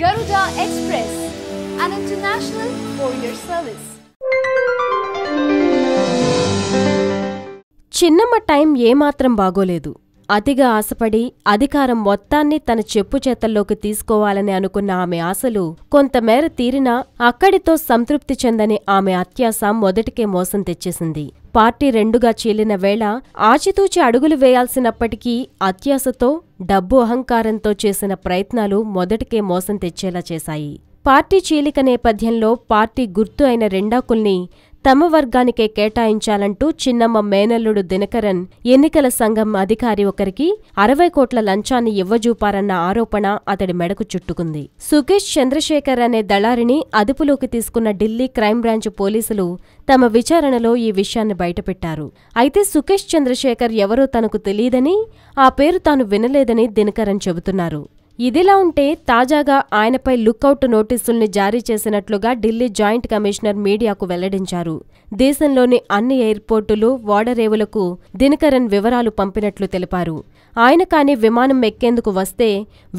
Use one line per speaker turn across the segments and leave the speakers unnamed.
Garuda Express, an international courier service.
చిన్నమ్మ time ఏమాత్రం బాగోలేదు. అతిగా ఆశపడి అధికారం మొత్తాన్ని తన చెప్పు చేతల్లోకి తీసుకోవాలని అనుకున్న ఆమె ఆశలు కొంతమేర తీరినా అక్కడితో సంతృప్తి చెందని ఆమె అత్యాశ మొదటికే మోసం తెచ్చేసింది. పార్టీ రెండుగా చీలిన వేళ ఆచితూచి అడుగులు వేయాల్సినప్పటికీ అత్యాశతో, డబ్బు అహంకారంతో చేసిన ప్రయత్నాలు మొదటికే మోసం తెచ్చేలా చేశాయి. పార్టీ చీలిక నేపథ్యంలో పార్టీ గుర్తు అయిన రెండాకుల్ని తమ వర్గానికే కేటాయించాలంటూ చిన్నమ్మ మేనల్లుడు దినకరన్ ఎన్నికల సంఘం అధికారి ఒకరికి 60 కోట్ల లంచాన్ని ఇవ్వజూపారన్న ఆరోపణ అతడి మెడకు చుట్టుకుంది. సుకేష్ చంద్రశేఖర్ అనే దళారిని అదుపులోకి తీసుకున్న ఢిల్లీ క్రైమ్ బ్రాంచ్ పోలీసులు తమ విచారణలో ఈ విషయాన్ని బయటపెట్టారు. అయితే సుకేష్ చంద్రశేఖర్ ఎవరో తనకు తెలీదని, ఆ పేరు తాను వినలేదని దినకరన్ చెబుతున్నారు. ఇదిలా ఉంటే తాజాగా ఆయనపై లుకౌట్ నోటీసుల్ని జారీ చేసినట్లుగా ఢిల్లీ జాయింట్ కమిషనర్ మీడియాకు వెల్లడించారు. దేశంలోని అన్ని ఎయిర్పోర్టులు, ఓడరేవులకు దినకరన్ వివరాలు పంపినట్లు తెలిపారు. ఆయన కానీ విమానం ఎక్కేందుకు వస్తే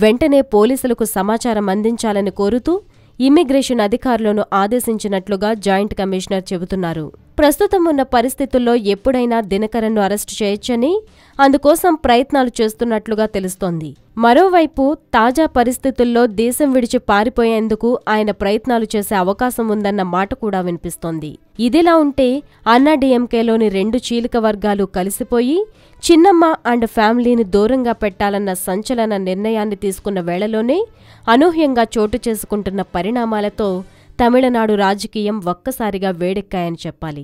వెంటనే పోలీసులకు సమాచారం అందించాలని కోరుతూ ఇమ్మిగ్రేషన్ అధికారులను ఆదేశించినట్లుగా జాయింట్ కమిషనర్ చెబుతున్నారు. ప్రస్తుతం ఉన్న పరిస్థితుల్లో ఎప్పుడైనా దినకరన్ను అరెస్టు చేయొచ్చని, అందుకోసం ప్రయత్నాలు చేస్తున్నట్లుగా తెలుస్తోంది. మరోవైపు తాజా పరిస్థితుల్లో దేశం విడిచి పారిపోయేందుకు ఆయన ప్రయత్నాలు చేసే అవకాశం ఉందన్న మాట కూడా వినిపిస్తోంది. ఇదిలా ఉంటే అన్నాడీఎంకేలోని 2 చీలిక వర్గాలు కలిసిపోయి చిన్నమ్మ అండ్ ఫ్యామిలీని దూరంగా పెట్టాలన్న సంచలన నిర్ణయాన్ని తీసుకున్న వేళలోనే అనూహ్యంగా చోటు చేసుకుంటున్న పరిణామాలతో తమిళనాడు రాజకీయం ఒక్కసారిగా వేడెక్కాయని చెప్పాలి.